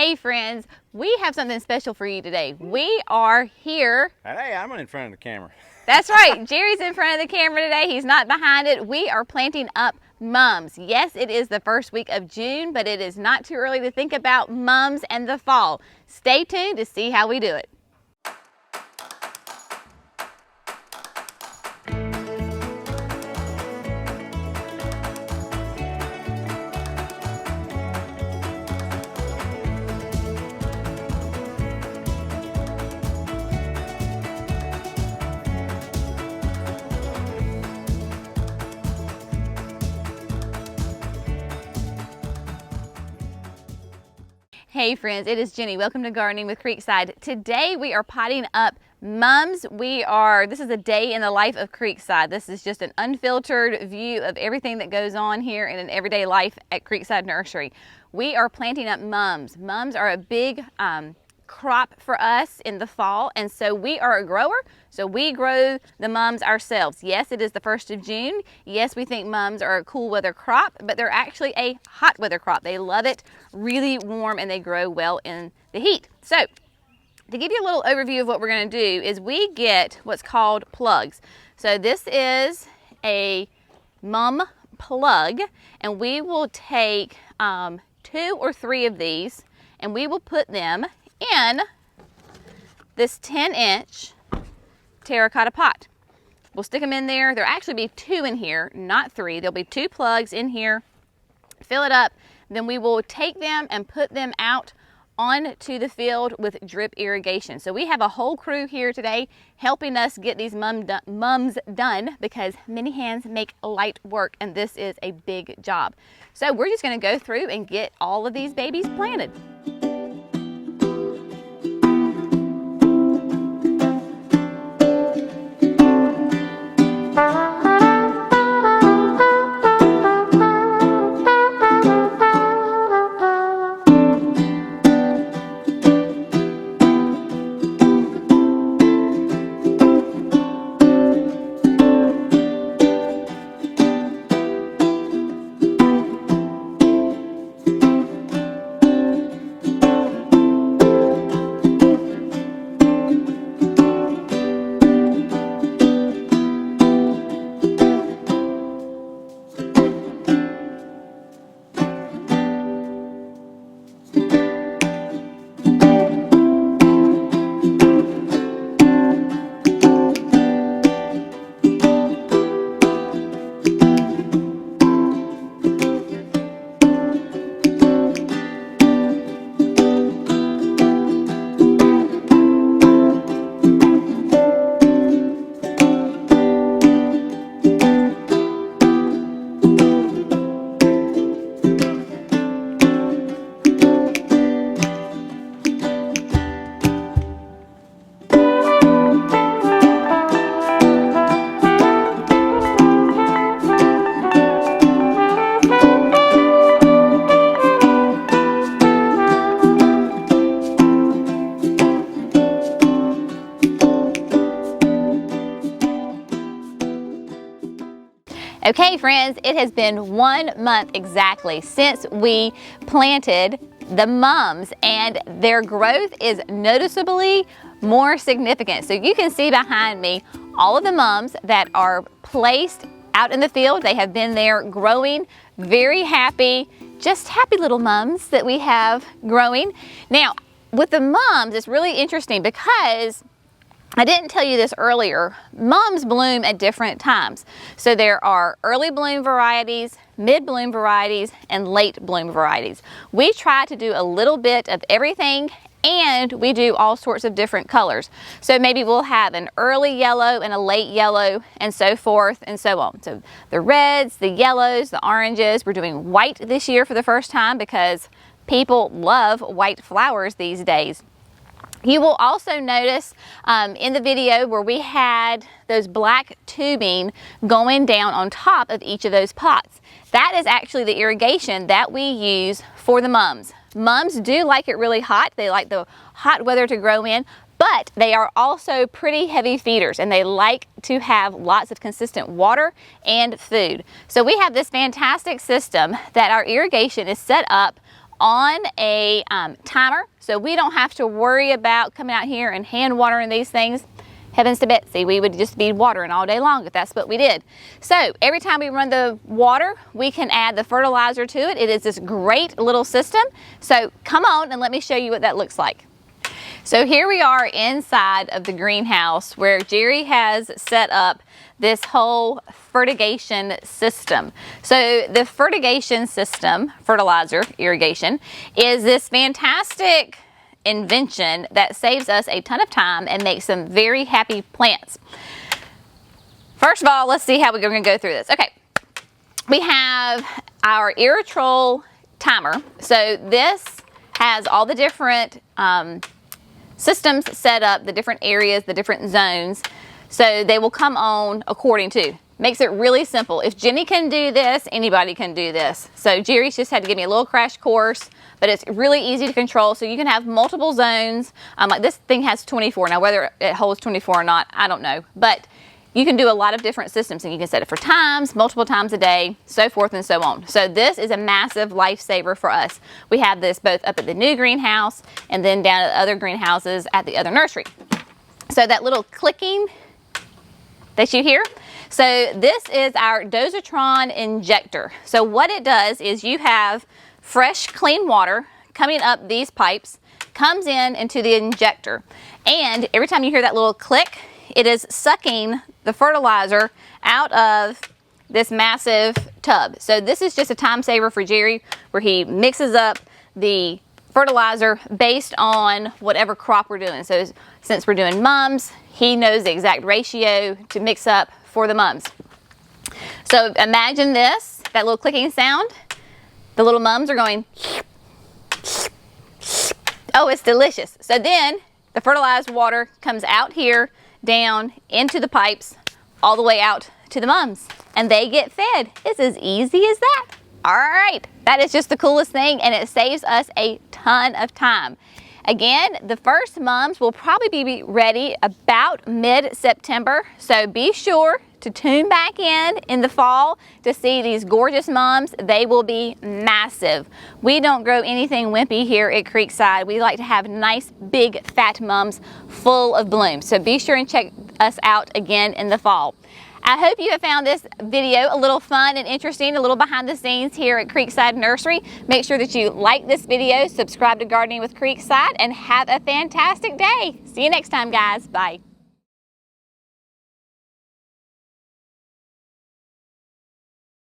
Hey friends, we have something special for you today. We are here. Hey, I'm in front of the camera. That's right, Jerry's in front of the camera today. He's not behind it. We are planting up mums. Yes, it is the first week of June, but it is not too early to think about mums and the fall. Stay tuned to see how we do it. Hey friends, it is Jenny. Welcome to Gardening with Creekside. Today we are potting up mums. This is a day in the life of Creekside. This is just an unfiltered view of everything that goes on here in an everyday life at Creekside Nursery. We are planting up mums. Mums are a big crop for us in the fall, and so we are a grower, so we grow the mums ourselves. Yes, it is the 1st of June. Yes, we think mums are a cool weather crop, but they're actually a hot weather crop. They love it really warm and they grow well in the heat. So to give you a little overview of what we're going to do is we get what's called plugs. So this is a mum plug, and we will take 2 or 3 of these and we will put them in this 10-inch terracotta pot. We'll stick them in there. There'll actually be 2 in here, not 3. There'll be 2 plugs in here. Fill it up. Then we will take them and put them out onto the field with drip irrigation. So we have a whole crew here today helping us get these mums done, because many hands make light work, and this is a big job. So we're just going to go through and get all of these babies planted. Okay friends, it has been 1 month exactly since we planted the mums, and their growth is noticeably more significant. So you can see behind me all of the mums that are placed out in the field. They have been there growing, very happy, just happy little mums that we have growing. Now with the mums, it's really interesting because I didn't tell you this earlier. Mums bloom at different times. So there are early bloom varieties, mid bloom varieties, and late bloom varieties. We try to do a little bit of everything, and we do all sorts of different colors. So maybe we'll have an early yellow and a late yellow, and so forth and so on. So the reds, the yellows, the oranges. We're doing white this year for the first time because people love white flowers these days. You will also notice in the video where we had those black tubing going down on top of each of those pots. That is actually the irrigation that we use for the mums. Mums do like it really hot. They like the hot weather to grow in, but they are also pretty heavy feeders and they like to have lots of consistent water and food. So we have this fantastic system that our irrigation is set up on a timer, so we don't have to worry about coming out here and hand watering these things. Heavens to Betsy, we would just be watering all day long if that's what we did. So every time we run the water, we can add the fertilizer to it. It is this great little system. So come on and let me show you what that looks like. So here we are inside of the greenhouse where Jerry has set up this whole fertigation system. So the fertigation system, fertilizer, irrigation, is this fantastic invention that saves us a ton of time and makes some very happy plants. First of all, let's see how we're going to go through this. Okay, we have our Irritrol timer. So this has all the different systems set up, the different areas, the different zones. So they will come on according to. Makes it really simple. If Jenny can do this, anybody can do this. So Jerry's just had to give me a little crash course, but it's really easy to control. So you can have multiple zones. Like this thing has 24. Now whether it holds 24 or not, I don't know. But you can do a lot of different systems and you can set it for times, multiple times a day, so forth and so on. So this is a massive lifesaver for us. We have this both up at the new greenhouse and then down at other greenhouses at the other nursery. So that little clicking that you hear, so this is our dosatron injector. So what it does is you have fresh, clean water coming up these pipes, comes into the injector. And every time you hear that little click, it is sucking the fertilizer out of this massive tub. So this is just a time saver for Jerry where he mixes up the fertilizer based on whatever crop we're doing. So since we're doing mums, he knows the exact ratio to mix up for the mums. So imagine this, that little clicking sound. The little mums are going, oh, it's delicious. So then the fertilized water comes out here, down into the pipes, all the way out to the mums, and they get fed. It's as easy as that. All right, that is just the coolest thing, and it saves us a ton of time. Again, the first mums will probably be ready about mid-September, so be sure to tune back in the fall to see these gorgeous mums. They will be massive. We don't grow anything wimpy here at Creekside. We like to have nice, big, fat mums full of bloom. So be sure and check us out again in the fall. I hope you have found this video a little fun and interesting, a little behind the scenes here at Creekside Nursery. Make sure that you like this video, subscribe to Gardening with Creekside, and have a fantastic day. See you next time, guys. Bye.